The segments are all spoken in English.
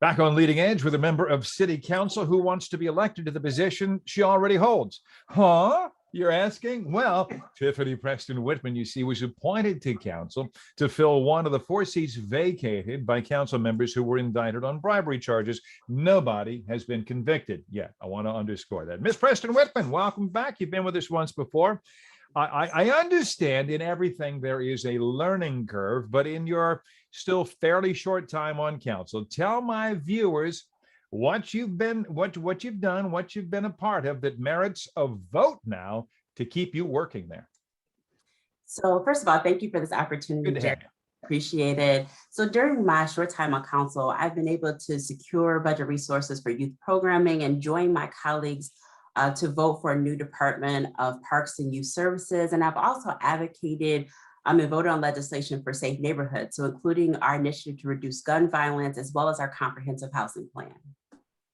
Back on Leading Edge with a member of City Council who wants to be elected to the position she already holds. Huh? You're asking? Well, Tiffany Preston Whitman, you see, was appointed to council to fill one of the 4 seats vacated by council members who were indicted on bribery charges. Nobody has been convicted yet. I want to underscore that. Miss Preston Whitman, welcome back. You've been with us once before. I understand in everything there is a learning curve, but in your still fairly short time on council, tell my viewers what you've been, what you've done, what you've been a part of that merits a vote now to keep you working there. So first of all, thank you for this opportunity, Jerry. Appreciate it. So during my short time on council, I've been able to secure budget resources for youth programming and join my colleagues to vote for a new Department of Parks and Youth Services. And I've also advocated and voted on legislation for safe neighborhoods, so including our initiative to reduce gun violence, as well as our comprehensive housing plan.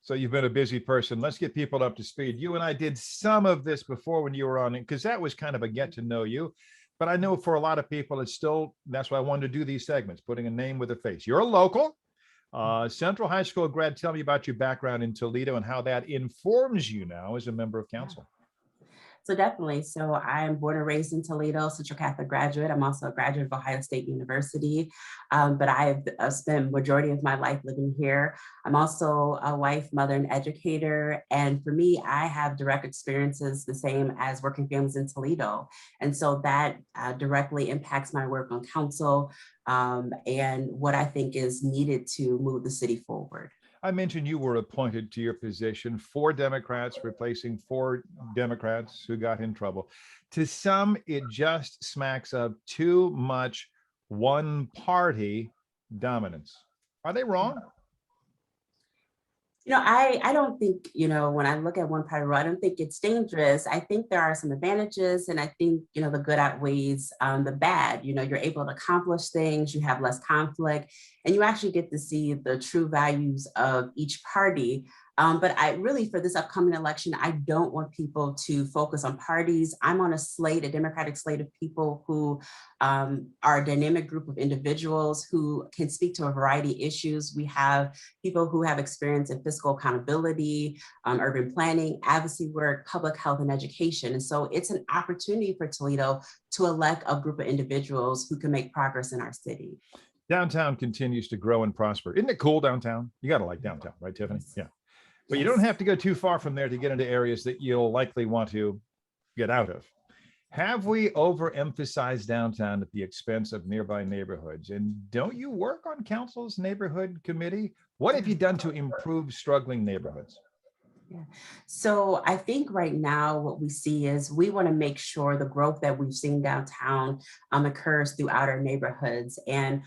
So you've been a busy person. Let's get people up to speed. You and I did some of this before when you were on, because that was kind of a get to know you. But I know for a lot of people, it's still, that's why I wanted to do these segments, putting a name with a face. You're a local. Central High School grad, tell me about your background in Toledo and how that informs you now as a member of council. So definitely. So I'm born and raised in Toledo, Central Catholic graduate. I'm also a graduate of Ohio State University, but I've spent majority of my life living here. I'm also a wife, mother, and educator. And for me, I have direct experiences the same as working families in Toledo. And so that directly impacts my work on council and what I think is needed to move the city forward. I mentioned you were appointed to your position, 4 Democrats replacing 4 Democrats who got in trouble. To some, it just smacks of too much one party dominance. Are they wrong? You know, I don't think, you know, when I look at one party rule, I don't think it's dangerous. I think there are some advantages, and I think, you know, the good outweighs the bad. You know, you're able to accomplish things, you have less conflict, and you actually get to see the true values of each party. But I really, for this upcoming election, I don't want people to focus on parties. I'm on a slate, a Democratic slate of people who are a dynamic group of individuals who can speak to a variety of issues. We have people who have experience in fiscal accountability, urban planning, advocacy work, public health, and education. And so it's an opportunity for Toledo to elect a group of individuals who can make progress in our city. Downtown continues to grow and prosper. Isn't it cool downtown? You got to like downtown, right, Tiffany? Yeah. But you don't have to go too far from there to get into areas that you'll likely want to get out of. Have we overemphasized downtown at the expense of nearby neighborhoods? And don't you work on council's neighborhood committee? What have you done to improve struggling neighborhoods? Yeah. So I think right now what we see is we want to make sure the growth that we've seen downtown occurs throughout our neighborhoods. And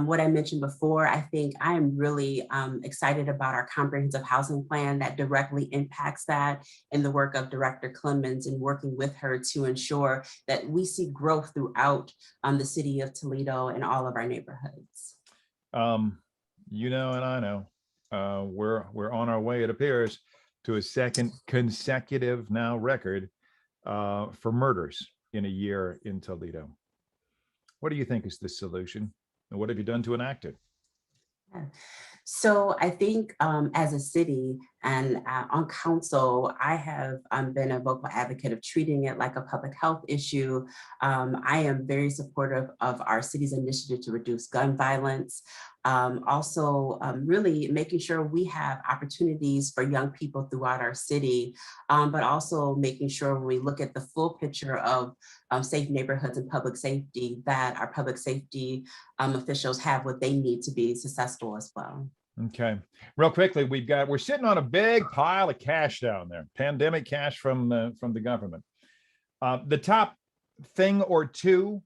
what I mentioned before, I think I am really excited about our comprehensive housing plan that directly impacts that, in the work of Director Clemens and working with her to ensure that we see growth throughout the city of Toledo and all of our neighborhoods. You know, and I know we're on our way, it appears, to a second consecutive now record for murders in a year in Toledo. What do you think is the solution? And what have you done to enact it? Yeah. So I think as a city and on council, I have been a vocal advocate of treating it like a public health issue. I am very supportive of our city's initiative to reduce gun violence. Also really making sure we have opportunities for young people throughout our city, but also making sure when we look at the full picture of safe neighborhoods and public safety, that our public safety officials have what they need to be successful as well. Okay, real quickly, we're sitting on a big pile of cash down there, pandemic cash from the government. The top thing or two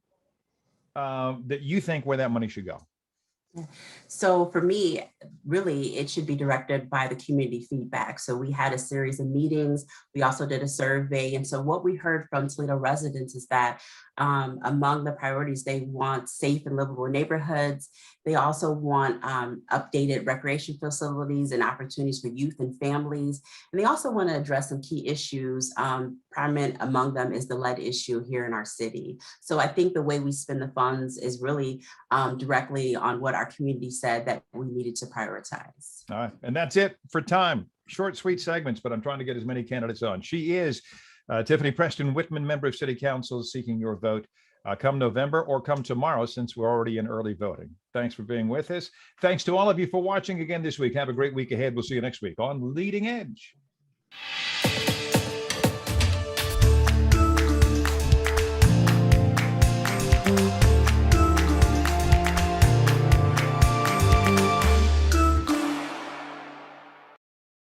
that you think where that money should go? So for me, really, it should be directed by the community feedback. So we had a series of meetings. We also did a survey. And so what we heard from Toledo residents is that among the priorities, they want safe and livable neighborhoods. They also want updated recreation facilities and opportunities for youth and families. And they also want to address some key issues. Prominent among them is the lead issue here in our city. So I think the way we spend the funds is really directly on what our community said that we needed to prioritize. All right. And that's it for time. Short, sweet segments, but I'm trying to get as many candidates on. She is Tiffany Preston Whitman, member of City Council, seeking your vote come November or come tomorrow, since we're already in early voting. Thanks for being with us. Thanks to all of you for watching again this week. Have a great week ahead. We'll see you next week on Leading Edge.